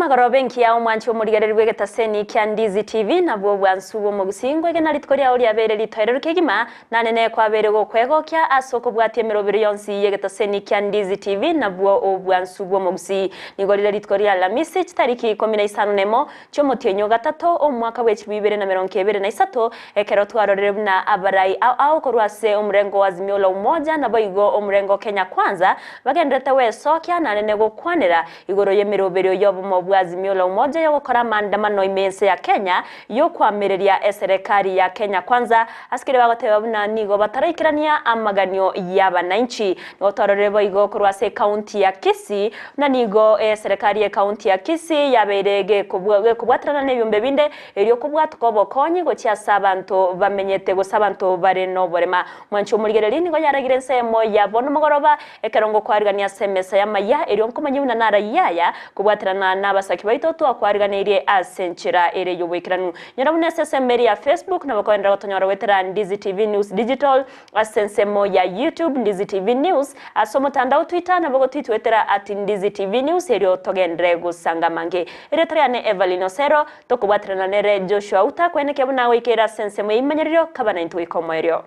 Nyamagaro benki ya omwancho murigereri bwegetaseni kya Ndizi TV nabwo bwansubo mu Gusii gena litkoria uri abere litoerero kegima nanene kwa abere go kwego kya asoko bwatie mirobiri yonsi yegetaseni kya Ndizi TV nabwo obwansubo mu Gusii nigorire litkoria la message tariki 15 nemo cyo mutenyo gatatu omwaka w'ekibibere na 2023 ekero twarorere na abarai au korwase omrengo wazimio la umoja na boigo omrengo Kenya kwanza bagendete weso kya nanene go kwanera igoro yemirobiri yo Azimio la umoja yo gukora maandamano imense ya Kenya yo kwamireria serikali ya Kenya kwanza askire bagoteba buna nigo batarikirania amaganyo y'abananchi no tororebo igo kurwase county ya Kisii na nigo serikali ya county ya Kisii yaberege kubwatrana n'ebyumbe binde eryo kubwatko bokonyi go cya sabanto bamenyete go sabanto bare no borema mwancho murigereri nigo yaragire nsemo yabona mugoroba ekerongo kwarigania semesa ya Amayia eryo nkomanyibuna nara yaya kubwatrana n'abasaki baitoto akwariganiriye asenchira ere yobwekiranu nyarabune SSMR ya Facebook na bakwendera gotonyora wetera Ndizi TV News Digital asensemo ya YouTube Ndizi TV News asomotandao Twitter na bago twitwetera @Ndizi TV News eryo togendere gusanga mange ere triane Evelyn Osero tokubwatrana nere Joshua Auta kweneke buna wekera sensemo imanyiriro kabana into ikomoeryo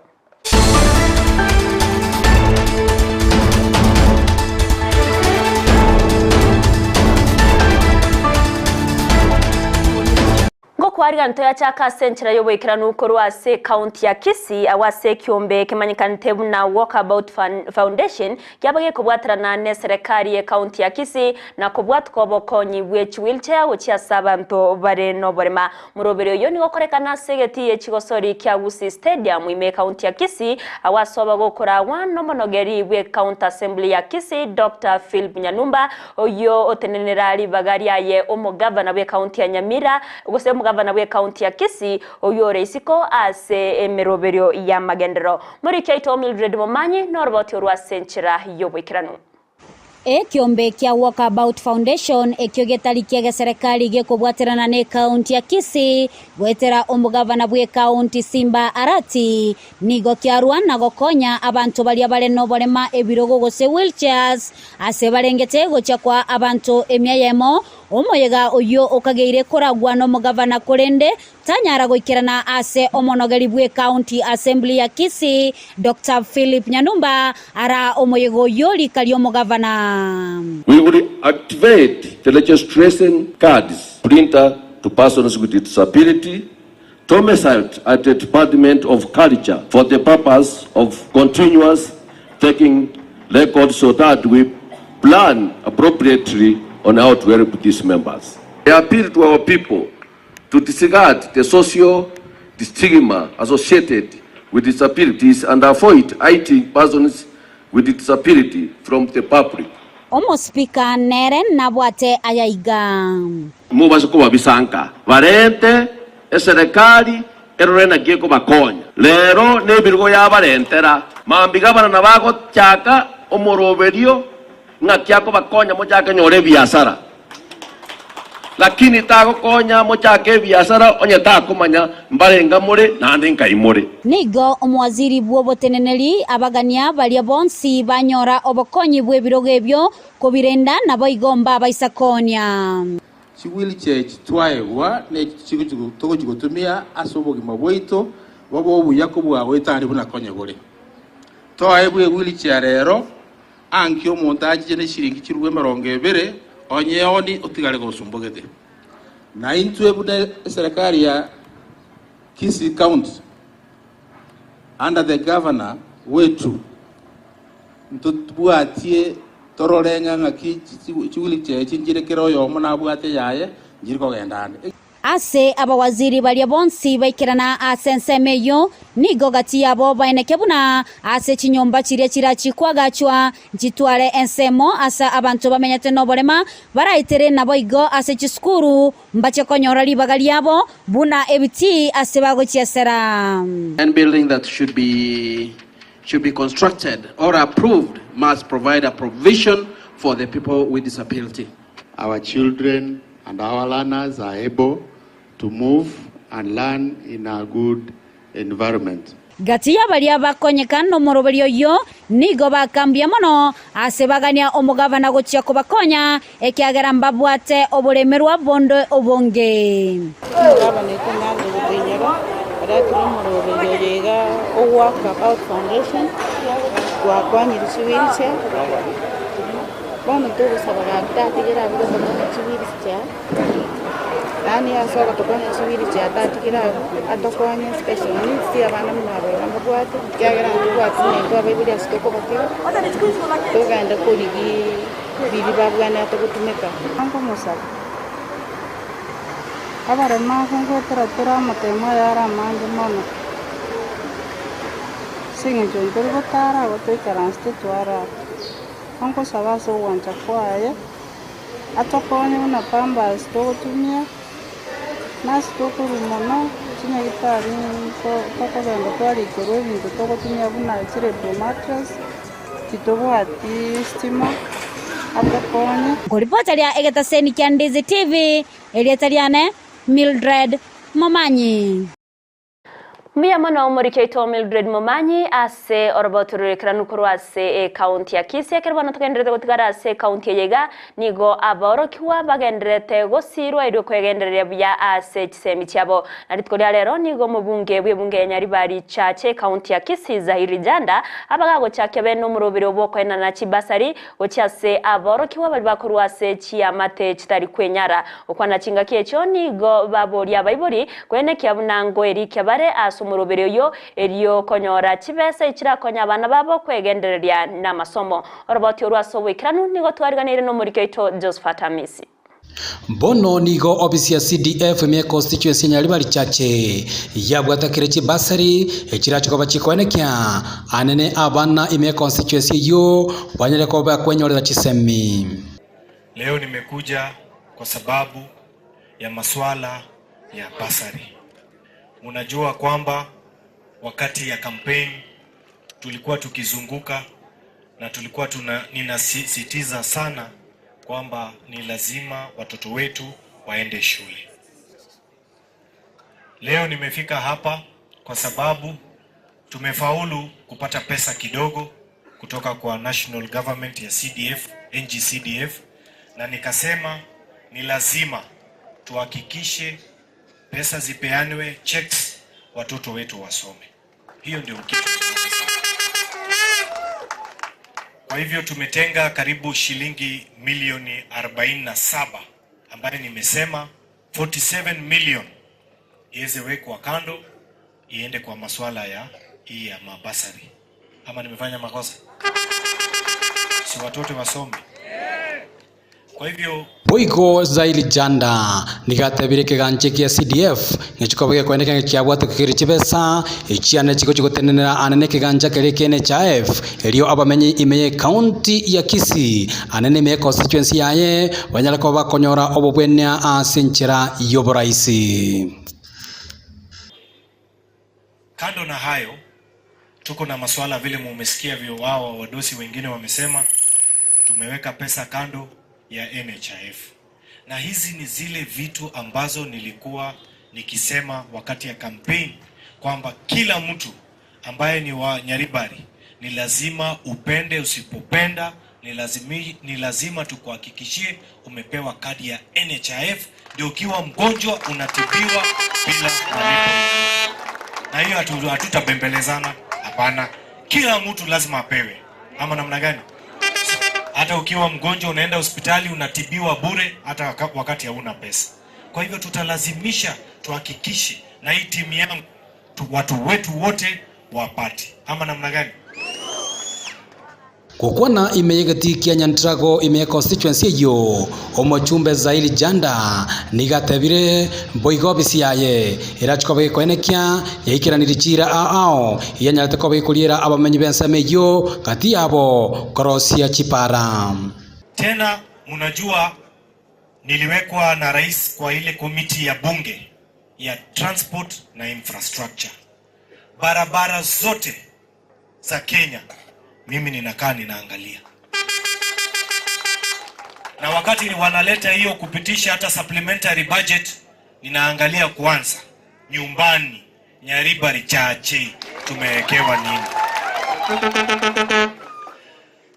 kwariga ntoya chaka senchira yobwekira nuko rwase county ya Kisii awase kyombe kemanyikanite buna Walkabout Foundation kyabage kubwatrana ne serikali ya county ya Kisii na kubwatko bokonyi bwechi wheelchair uchiya sabanto bare no borema murobero yo nigo korekana segeti yechigosori kya Gusii Stadium ime county ya Kisii awasoba gukora wano monogeri bwe county assembly ya Kisii Dr. Philip Nyanumba oyo otenenera bagaria ye omugavana bwe county ya Nyamira ugose omugavana we county ya Kisii oyo reisiko ase emeroberio ya magendero muri kyaito Mildred Momanyi norboti orwa senchira yobwekiranu Kyombe kya Walkabout Foundation ekyogetali kya serikali gekobwaterana ne county ya Kisii gwetera omugavana bwe county Simba Arati nigo kyarwana gokonya abantu bali abale no bolema ebirogo gose wheelchairs ase balengete gocha kwa abantu Eyemo omoyega oyo okageire koragwa no mugavana Kolende tanyara goikirana ase omonogeri bwe county assembly ya Kisii Dr. Philip Nyanumba ara omoyego yoli kali omugavana. We will activate the registration cards printer to persons with disability domiciled at the Department of Culture for the purpose of continuous taking records so that we plan appropriately on how to help these members. I appeal to our people to disregard the social stigma associated with disabilities and avoid hiding persons with disability from the public. Omo speaker Neren nabwate ayaiga. Mubaso ko babisanka. Barente eserikali erorena geko bakonya. Lero nebirgo yabarentera. Mambigabana nabago cyaka omoroberio ngakyako bakonya mo cyaka nyore biasara. Lakini tago konya mo cyake biasara onye takumanya mbarenga muri nande nkayimure nigo omwaziri bwoboteneneli abagania bali bonsi banyora obokonyi bwebirogo ebyo kobirenda nabo igomba baisakonya wheelchair twaewa ne tugotumia asobogima bwito bobo obuyako bwawe tandi bunakonya gore twaebwe wheelchair rero anki omuntu agije shiringi kirwe 200 onyeoni otigale gosumbogete na intwe bude serikali ya Kisii County under the governor wetu ntubwatie tororenga ngaki chiwili chinjire kero yo mona bwate yaye njiriko gendane ase abawaziri bali bonsi baikirana asensemeyo nigo gati yabo baineke buna ase chinyomba chire chirachikwagachwa njitwale ensemo asa abantu bamenyete no bolema baraitere nabo igo ase chiskuru mbache konyora libagali yabo buna ebiti ase bago chiesera and building that should be constructed or approved must provide a provision for the people with disability. Our children and our learners are able to move and learn in a good environment. Gatia baria bakonyekana omoroberio yo nigo bakambia mono asebagania omugavana gochia kubakonya ekiagera mbabwate oburemerwa bondo obonge. Omugavana ekonyaga gutenyera arakira omoroberio yega Auta Foundation gwakwanyira chiwirisha bono tugusabaga tatigera bigomba chiwirisha nani asoka tokonya chiwirisha tatigera atokonya special needs ya bana mnabo bambwate kyagera ndwate nego abebiri asitoko bakira tugenda kurigi bibi babwana atagutumeka anko musaba abarema kongo tera matema yara manje mono singe jongo gotara gotoikaranste twara anko saba so wanta kwaye atokonya una pamba stotumia nas tokuru mono chinya gitari ko genda twari kero bintu tokotumia buna chire mattress kitobo ati stima atokonya Kuripota ya Kisii and Ndizi TV eliatariane Mildred Momanyi. Mia mono umurikeito Mildred Momanyi ase orobotururikira nukuru ase county ya Kisii kerwana tugenderete gutigara ase county yega nigo aborokiwa bagenderete gosirwa iri kwegenderera bya ase kisemi cyabo naritwori rero nigo mubunge bw'ibunge nyaribari chache county ya Kisii zahiri janda abagago cyake beno murobiro bokwena na kibasari ocyase aborokiwa bari bakorwa ase cyamate kitari kwenyara okwana kinga kyecho nigo babori abayibori kwene kyabunango erike bare aso umuroberio yo eriyo konyora kibese ikirakonya abana babo kwegenderera n'amasomo oroboti orwasobwikiranu nigo twariganire no muri keito Josephat Amisi Bono nigo ofisi ya CDF me constituency nyaribari chache yabwatakire kibasari ekiracho kwa chikwanekya anene abana ime constituency yo banyere ko bakwenyorera kisemi. Leo nimekuja kwa sababu ya masuala ya basari. Unajua kwamba wakati ya campaign tulikuwa tukizunguka na tulikuwa ninasisitiza sana kwamba ni lazima watoto wetu waende shule. Leo nimefika hapa kwa sababu tumefaulu kupata pesa kidogo kutoka kwa national government ya CDF, NGCDF, na nikasema ni lazima tuhakikishe pesa zipeanwe, checks, watoto wetu wasome. Hiyo ndio kitu. Kwa hivyo tumetenga karibu shilingi milioni 47 ambayo nimesema 47 million iweze wekwa kando iende kwa masuala ya hii ya mabasari. Ama nimefanya makosa? Si watoto wasome. Kwa hivyo Boiko zaili janda nigatebire kiganche kia CDF ngechikobege kweneka ngekyabwate kikiri kibesa ekiane chiko chikotenenera anene kiganja kerekene CHF elio abamenyi imeye county ya Kisii anene me constituency yaye banyala ko bakonyora obobwenya asinchira yoboraisi. Kando na hayo tuko na masuala vile mumesikia vyo wao wadosi wengine wamesema tumeweka pesa kando ya NHIF. Na hizi ni zile vitu ambazo nilikuwa nikisema wakati ya campaign kwamba kila mtu ambaye ni wa Nyaribari ni lazima upende usipopenda ni lazima tukuhakikishie umepewa kadi ya NHIF ndio ukiwa mgonjwa unatibiwa bila malipo. Na hiyo hatutabembelezana, hapana. Kila mtu lazima apewe. Ama namna gani? Hata ukiwa mgonjwa unaenda hospitali unatibiwa bure hata wakati hauna pesa. Kwa hivyo tutalazimisha tuhakikishe na hii timu yangu watu wetu wote wapate. Ama namna gani? Kukwana imeyegati kia nyantrago ime constituency yo omochumbe zaili janda nigatebire boigobisi yaye irachikobe kwenekia yaikiranirichira ao yanyalate kobe kuliera abamenyi bensame yo kati yabo korosia chipara. Tena mnajua niliwekwa na rais kwa ile komiti ya bunge ya transport na infrastructure. Barabara zote za Kenya mimi ninakaa ninaangalia. Na wakati ni wanaleta hiyo kupitisha hata supplementary budget, ninaangalia kwanza nyumbani Nyaribari chache tumewekewa nini.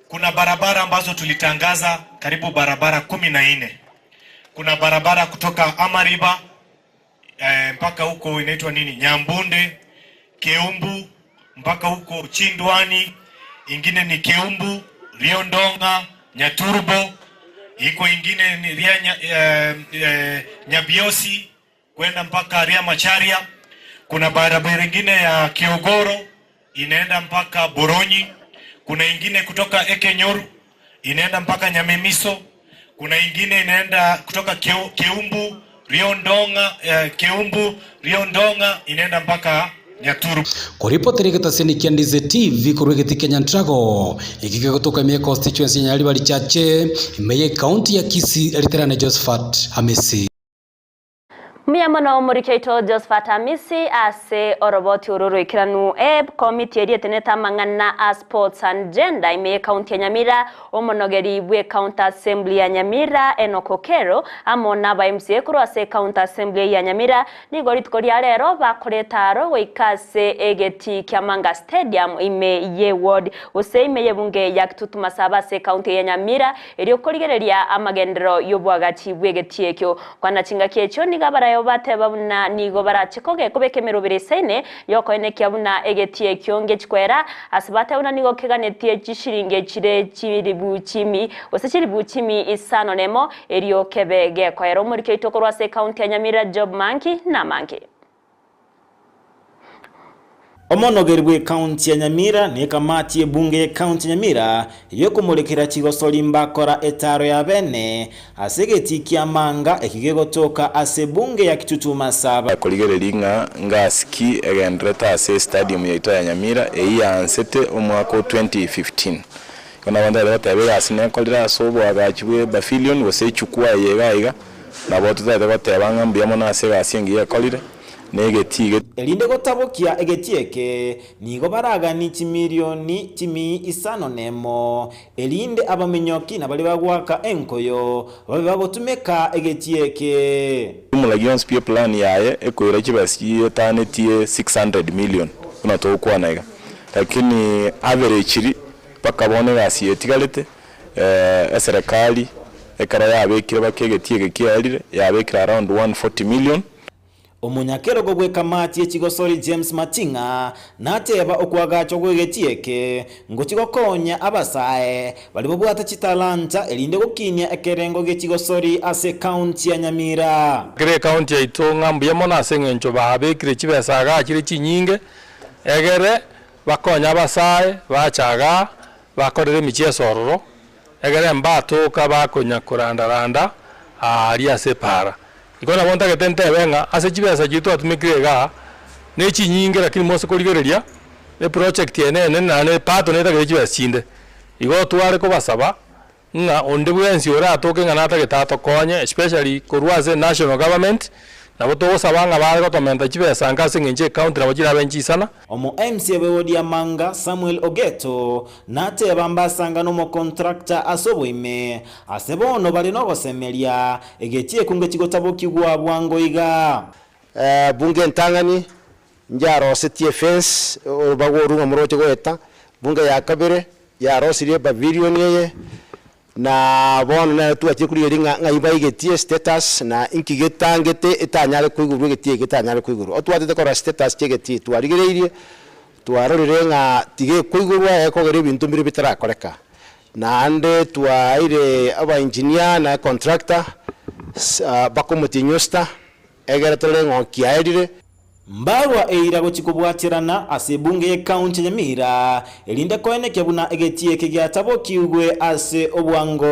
Kuna barabara ambazo tulitangaza karibu barabara 14. Kuna barabara kutoka Amariba mpaka huko inaitwa nini, Nyambunde, Keumbu mpaka huko Chindwani, ingine ni Keumbu, Riondonga, Nyaturbo, iko ingine ni Nyabiosi kwenda mpaka Ria Macharia. Kuna barabara ingine ya Kiogoro inaenda mpaka Boronyi. Kuna ingine kutoka Ekenyoru inaenda mpaka Nyamemiso. Kuna ingine inaenda kutoka Keumbu, Riondonga inaenda mpaka Nyaturu. Kuripotera Kitasi kia Ndizi TV kurwegeti Kenya Ntrago ikike kutoka Amayia constituency Nyaribari chache Amayia county ya Kisii Eliterane Josephat Hamisi. Miyamano murikeito Josephat Hamisi ase oroboti ururu ikiranu komiti eriyeteneta mangana sports and gender Amayia county ya Nyamira omonogeri bwe county assembly ya Nyamira enokokero amona ba MCA kuru ase county assembly ya Nyamira nigoritikoria rero bakoretaro goikase egeti Kyamanga stadium Amayia ward ose Amayia bunge yakitutuma saba ase county ya Nyamira eriokorigereria amagendero yobwagati bwegeti ekyo kwana chinga kyecho nigabara bate babuna nigo barachikoge kubekemero biresaine yokoene kyabuna egetie kyonge chikwera asibate una nigo keganetie chishiringe chire chiribuchimi osechiribuchimi isano nemo eriyo kebege kwero muri keitokorwa se county ya Nyamira job manki na manki. Omonogeri bwe county ya Nyamira ne kamati ebunge ya county ya Nyamira yokumulekera kigosori mbakora etaro ya bene asegeti Kyamanga ekigegotoka ase bunge ya kitutuma saba koligereringa ngasiki egendreta ase stadium ya ito ya Nyamira eyansete omwaka 2015 kona banda batebe asine kolira sobo agachibwe bafilion wasechukua yegaiga nabo tutete batebanga mbiyamo na ase gasingi ya kolire negeti elinde gotabokia egetieke nigo baraga ni milioni 5 nemo elinde abamenyoki na bali bagwaka enkoyo babe bagotumeka egetieke Mulagion spear plan yaye ekoira kibasi etanetie 600 million kuna to kwanaiga lakini average bakabone gasi etigalete serikali ekara yabekire bakegetieke kialire yabekira around 140 million. Omunyakero gwe kamati ekigosori James Matinga nateba okwagacho gwegetieke ngo kigokonya abasae bali bobwata kitalanta elinde gokinya ekerengo gekigosori ase county ya Nyamira gre county ya Itonga mbiyemo na sengencho babekire kibesaga kire kinyinge egere bakonya abasae bachaga bakorere michesororo egere mbatoka bakonya kurandaranda ali ase para ikona bonta ketente benga ase chibesa jitu atumikirega ne chinyinge lakini mose koligereria ne project yenene nane pato neta kechibesa chinde igo tware ko basaba nga onde bwensi ora atoke nganata getato konye especially korwaze national government nabo to sabanga bale ko tomenta chibesa ngase ngenje county nabo jira benchi sana omo MCA bewodi Amanga Samuel Ogeto nate bambasanga no mo contractor asobwime asebono bali no gosemeria egetie kunge kigotabokigwa bwango iga bunge ntangani njaro setie fence bagorunga muroche goeta bunge ya kabere ya rosirie pavilion yeye na bona na tu atikuri nga ibagetie status na inkigetangete etanyale kwiguru getie getanyale kwiguru otwatete kora status kegetie twarigereirie twarorire nga tige kwiguru ekogere bintu mbiri bitarakoreka na ande twaire aba engineer na contractor bakomutinyusta egere tole ngo kiairire mbarwa eira gochikobwatirana ase bunge ya county ya Nyamira elinde koene kebuna egetie kegiatabokigwe ase obwango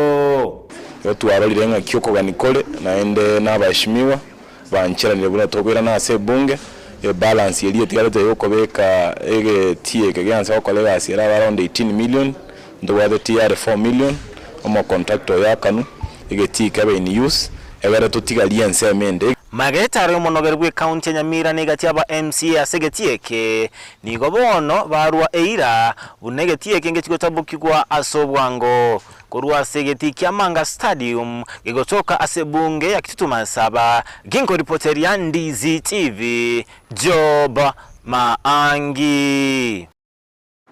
yo twarorire nga kyokoganikole naende nabashimiwa banchiranire buna tokwira na ase bunge balance yeli etigarete yokobeka egetie kegiansa okolega ase around 18 million ndo the TR 4 million omo contractor yakanu egetie kabe in use egere totigalia nsemende Magetari monogerwe county Nyamira negati aba MCA asegetieke nigo bono barua eira bunegetieke ngetigotambukirwa asobwango korwa segeti Kyamanga Stadium gigotoka asebunge ya Kitutuma Saba ginko reporter ya Ndizi TV Job Maangi.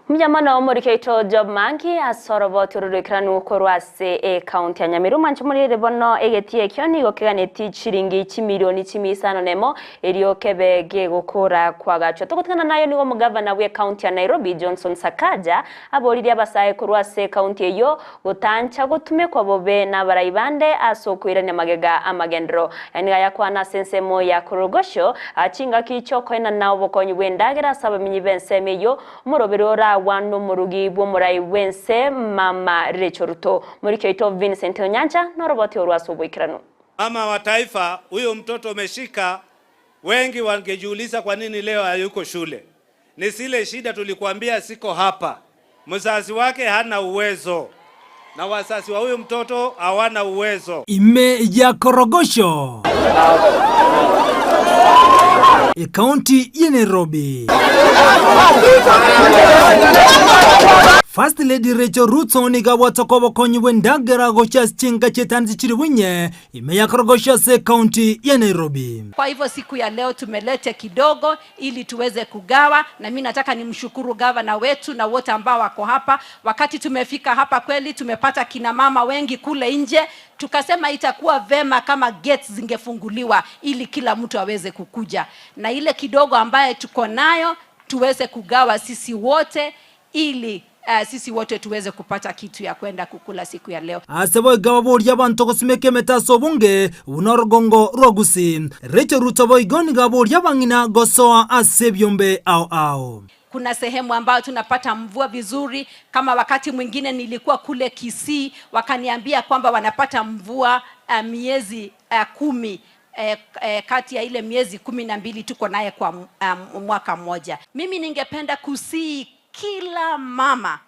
Mjamano murikeito Job Maangi asorobo tururikiranu korwase county ya Nyamira manchumurire bono egetie kyoni gokeganeti chiringi chimilioni 5 nemo eriyo kebege gukura kwa gacho tukutikana nayo nigo mugavana we county ya Nairobi Johnson Sakaja aboriri abasaye korwase county eyo gutancha gutume kwa bobe na barayibande asokwiranya magega amagendro eniga yakwana sensemo ya korogosho achinga kicho koina nawo bokonyi wendagera saba minyi benseme yo murobero wano murugi bw'omurayi wense mama Rechoruto muri keito Vincent Onyancha no roboti orwasubwikirano. Mama wa taifa, huyo mtoto umeshika, wengi wangejiuliza kwa nini leo hayuko shule. Ni zile shida tulikuambia siko hapa. Mzazi wake hana uwezo. Na wazazi wa huyo mtoto hawana uwezo. Ime ya korogosho. County ya Nairobi. First Lady Rachel Ruto niga watakobo konyi wendagera gocha chinga chetanzi chiriwinye ime ya korogosho se county ya Nairobi. Kwa hivyo siku ya leo tumelete kidogo ili tuweze kugawa, na mimi nataka nimshukuru gavana wetu na wote ambao wako hapa. Wakati tumefika hapa kweli tumepata kina mama wengi kule nje, tukasema itakuwa vema kama gates zingefunguliwa ili kila mtu aweze kukuja. Na ile kidogo ambaye tuko nayo tuweze kugawa sisi wote ili sisi wote tuweze kupata kitu ya kwenda kukula siku ya leo. Asebo gababori y'abantu kosimeke metaso bunge unorgongo rogusi Rachel Ruto boigoni gabori y'abangina gosoa asebyombe ao. Kuna sehemu ambayo tunapata mvua vizuri, kama wakati mwingine nilikuwa kule Kisii wakaniambia kwamba wanapata mvua miezi 10 kati ya ile miezi 12 tuko naye kwa mwaka mmoja. Mimi ningependa kusii kila mama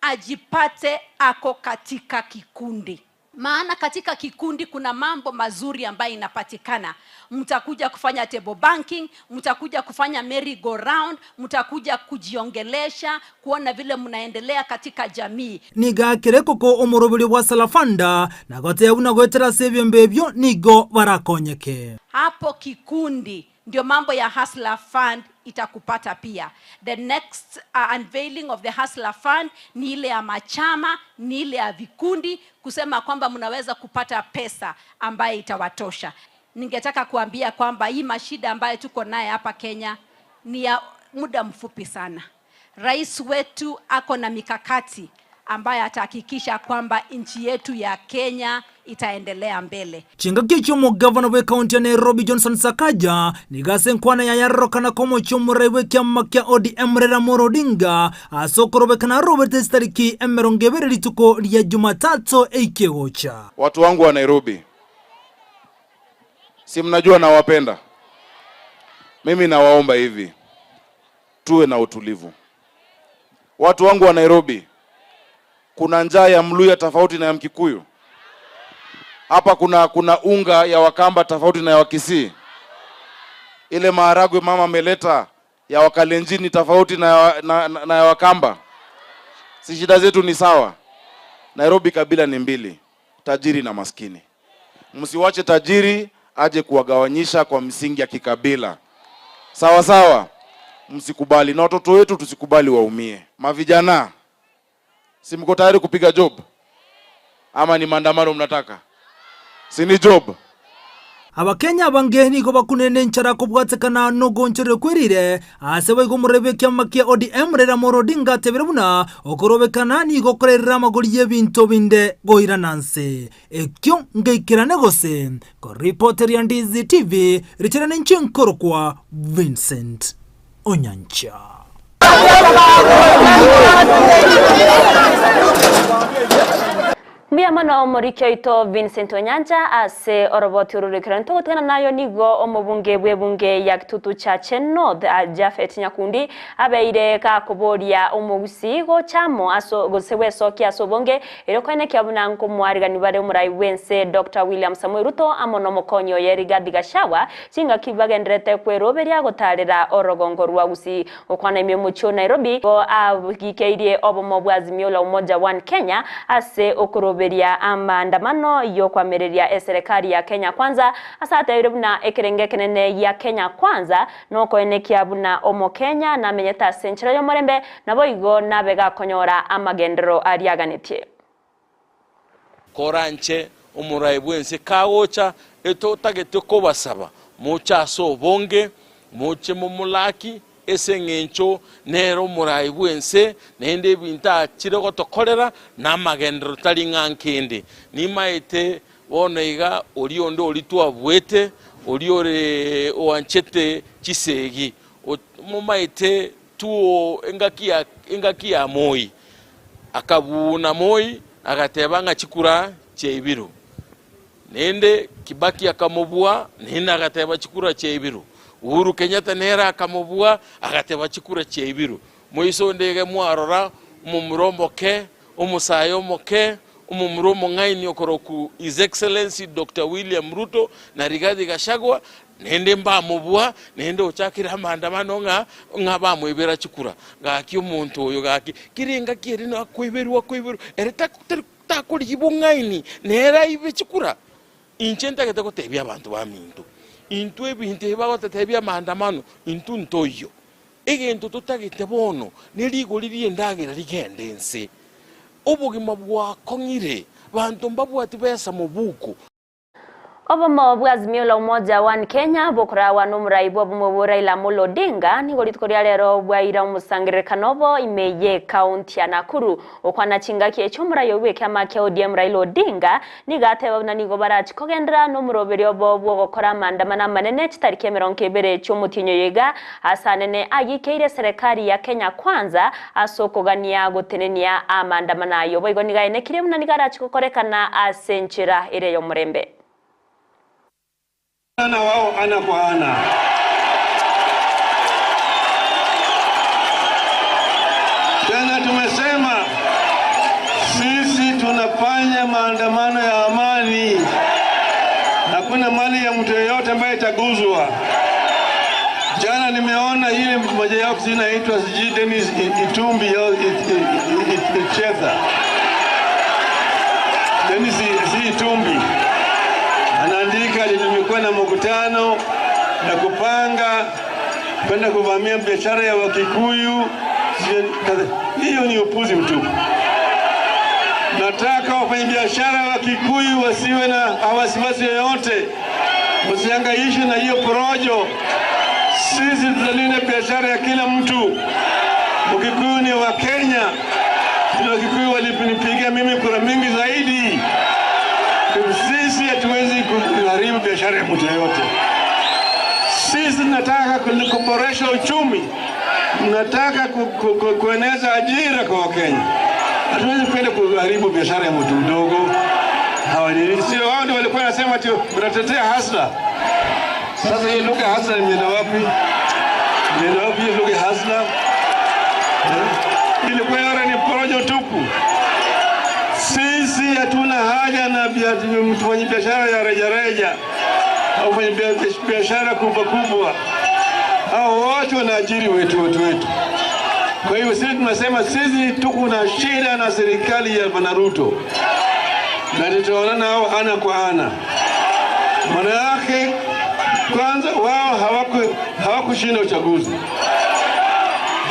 ajipate ako katika kikundi. Maana katika kikundi kuna mambo mazuri ambayo inapatikana. Mtakuja kufanya table banking, mtakuja kufanya merry go round, mtakuja kujiongelesha, kuona vile mnaendelea katika jamii. Niga kireko ko omorobili wa salafanda na gote una gwetera sebyembebyo nigo barakonyeke. Hapo kikundi ndio mambo ya Hustler Fund itakupata pia. The next unveiling of the Hustler Fund ni ile ya machama, ni ile ya vikundi, kusema kwamba mnaweza kupata pesa ambayo itawatosha. Ningetaka kuambia kwamba hii mashida ambayo tuko naye hapa Kenya ni ya muda mfupi sana. Rais wetu ako na mikakati ambaye atahakikisha kwamba nchi yetu ya Kenya itaendelea mbele. Chingaki chomo governor we county ya Nairobi Johnson Sakaja nigase nkwana ya yarokana komo chomurai we Kyamaka ODM Raila Odinga asokorobe kana Robert Stariki emerongebere lituko ya Jumatatu eikegocha. Watu wangu wa Nairobi, si mnajua nawapenda. Mimi nawaomba hivi, tuwe na utulivu. Watu wangu wa Nairobi, kuna njaa ya Mluya tofauti na ya Mkikuyu. Hapa kuna unga ya Wakamba tofauti na ya Wakisii. Ile maharagwe mama ameleta ya Wakalenjini tofauti na ya Wakamba. Si shida zetu ni sawa. Nairobi kabila ni mbili, tajiri na maskini. Msiwache tajiri aje kuwagawanyisha kwa msingi ya kikabila. Sawa sawa. Msikubali, na watoto wetu tusikubali waumie. Mavijana, si mko tayari kupiga job? Ama ni maandamano mnataka? Si ni job? Abakenya bangeni ko bakunene nchara ko bwatekana no gonchero kwirire asebe go murebe Kyamaka ODM Raila Odinga teberabuna okorobekana ni go korera magori y'ebintu binde goirananse ekyo ngeikirane gose ko reporter ya Ndizi TV richerane nchenkoro kwa Vincent Onyancha. Mbia mano morikyo ito Vincent Onyancha ase oroboti ururikira ntogotana nayo nigo omubunge bwebunge ya Kitutu cha North Jafet Nyakundi abeire ka kuboria omugusii go chamo aso gosewe soki aso bonge erokene kyabuna nko mwarigani bare umurai wense Dr. William Samuel Ruto amono mokonyo yerigathi Gachagua cinga kibagendrete kweroberia gotarira orogongo rwa Gusii okwana imwe mucho Nairobi go abigikeirie obomo bwazimio la umoja One Kenya ase okoroberia maandamano yo kwamereria serikali ya Kenya Kwanza asate irubuna ekerenge kenene ya Kenya Kwanza noko enekia buna omo Kenya na menyeta senchira yo morembe nabo igo nabega konyora amagendero ariaganitie koranche umurai bwense kawocha eto tagete ko basaba mucha so bonge muche mumulaki esengencho nero murai bwense nende binta chirego tokorera na magendero talingankende nimaite bonaiga oriondo olitwa bwete oriore oanchete chisegi mumaite tuo engakia moi akabuna moi agatebanga chikura cheibiru nende Kibaki akamubua nina agateba chikura cheibiru Uhuru Kenyatta nera akamubua agateba chikura cheibiru moiso ndege mwarora umumurombo ke umusayo moke umumuromo ngaini okoroku His Excellency Dr. William Ruto na Rigathi Gachagua nende mba mubua nende ochakira maandamano nga bamwebera chikura ngaki umuntu oyo gaki kiringa kirino akweberwa ereta takuri ibungaini nera ibe chikura inchenta gete gotebya abantu bamintu intu ebinte bagotetebya maandamano intu ntoyo egento tutagite bono neligo liri endagira ligendense obugima bwakongire bantu mbabwati besa mubuku Obomo bwazimio la umoja One Kenya bokora wanumurai bobomo Raila Amolo Odinga ni golitkoria lero bwaira umusangire kanobo imeye county ya Nakuru okwana chingaki echumura yowe kama ke ODM Raila Odinga ni gateba na nigo barachi kogendra no muroberi obo gokora maandamano manene chitariki 20 cy'umutinyo yega asanene agikeire serikali ya Kenya Kwanza asokogania gotenenia amandamano ayo boigo nigaene kiremu na nigarachi kokorekana asenchira ire yo murembe na wao ana kwa ana. Tena tumesema sisi tunafanya maandamano ya amani. Hakuna mali ya mtu yeyote ambaye itaguzwa. Jana nimeona ile moja yao inaitwa Dennis Itumbi Icheza. Dennis Itumbi anaandika nimekuwa na mkutano na kupanga kwenda kuvamia biashara ya Wakikuyu. Hiyo ni upuzi mtupu. Nataka wafanyabiashara wa Kikuyu wasiwe na wasiwasi yoyote, wasihangaishwe na hiyo porojo. Sisi tutalinda biashara ya kila mtu. Wakikuyu ni wa Kenya. Wakikuyu walinipigia mimi kura mingi zaidi. Sisi hatuwezi kuharibu biashara ya mtu yote. Sisi tunataka kuboresha uchumi. Tunataka kueneza ajira kwa Wakenya. Hatuwezi kwenda kuharibu biashara ya mtu mdogo. Sio wao ndio walikuwa wanasema ati tunatetea hasla. Sasa hii lugha hasla imeenda wapi? Imeenda wapi hii lugha hasla? Ilikuwa yara ni porojo tupu. Sisi hatuna haja na mfanya biashara ya rejareja au mfanya biashara kubwa. Hao wote wanaajiri wetu. Kwa hiyo sisi tunasema sisi tuko na shida na serikali ya Bwana Ruto. Na tutaonana hao ana kwa ana. Maana yake kwanza wao hawakushinda uchaguzi.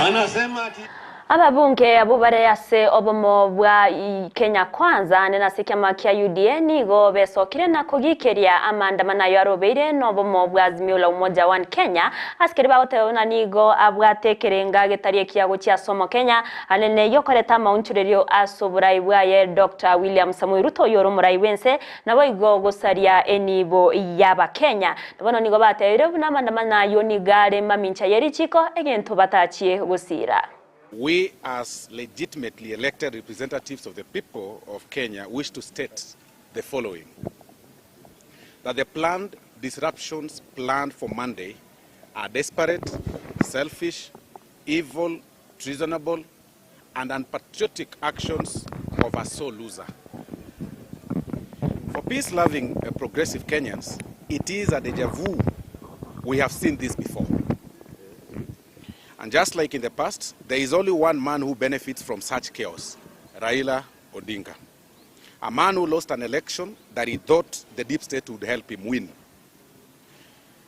Anasema ati ababunge abubare yase obomo bwa Kenya Kwanza nena sikama kya UDN go besokire na kugikeria amandamano yarobeire no bomo bwa azimio la umoja One Kenya askeri bagotebona nigo abwatekerenga getarie kiyago kya somo Kenya anene yokoreta maunchurerio asoburai bwaye Dr. William Samuel Ruto yoro murai wense nabo igo gosaria enibo yaba Kenya bono nigo bateire buna amandamano yo nigare mamincha yeri chiko egento batachie gusira We, as legitimately elected representatives of the people of Kenya, wish to state the following: that the planned disruptions planned for Monday are desperate, selfish, evil, treasonable, and unpatriotic actions of a sole loser. For peace-loving progressive Kenyans, it is a deja vu. We have seen this before. And just like in the past, there is only one man who benefits from such chaos: Raila Odinga. A man who lost an election that he thought the deep state would help him win.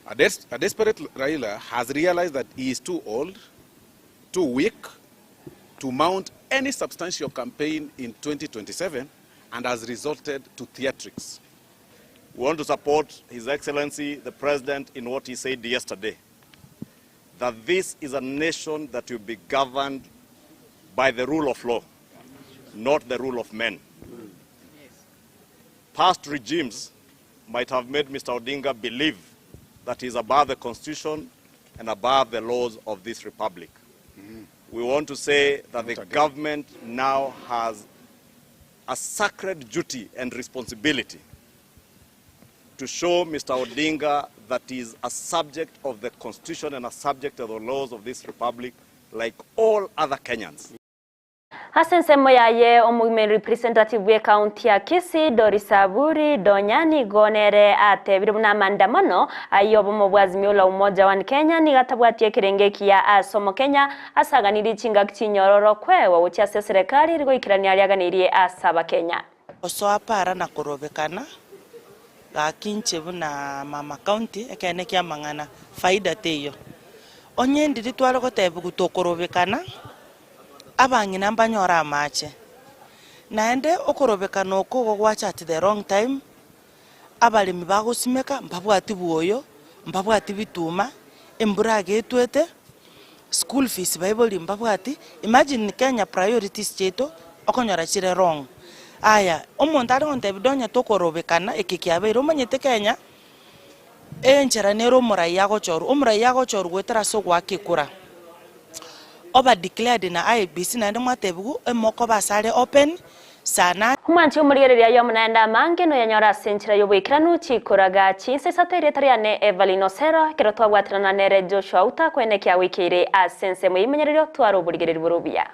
A desperate Raila has realized that he is too old, too weak to mount any substantial campaign in 2027, and has resorted to theatrics. We want to support His Excellency, the President, in what he said yesterday, that this is a nation that will be governed by the rule of law, not the rule of men. Past regimes might have made Mr. Odinga believe that he is above the Constitution and above the laws of this republic. We want to say that the government now has a sacred duty and responsibility to show Mr. Odinga that he is a subject of the Constitution and a subject of the laws of this republic like all other Kenyans. Hasense moyaye omume representative we county ya Kisii Dorisaburi Donyani gonere ate birumuna mandamano ayobo mubwazimio la umoja wa Kenya ni gatabwatie kirengeki ya asomo Kenya asaganiri chinga kinyororo kwewa uchiase serikali rigo ikirania ryaganirie asaba Kenya oso apara na kurobekana gakinche buna mama county ekene kya mangana faida teyo onye ndiri twalo gotebu gutokorobekana abangi namba nyora amache naende okorobekana oko gwacha at the wrong time abalimi bagosimeka mbabwati buoyo mbabwati bituma embura getwete school fees bible mbabwati imagine Kenya priorities cheto okonyora chire wrong aya omuntu ari onte bidonya tokorobekana ekikiabero manyete Kenya enchera nero murai yago choru gwetera so gwakikura oba declared na IBC na ndo matebugu emoko basare open sana humanchi umurigereria yo munanda mange no yanyora senchira yo bwikiranu chikuraga chinse satere tariane Evelino Sero kero twabwatirana nere Joshua Auta kwene kya wikire asense muyimenyererio twaro burigereri burubia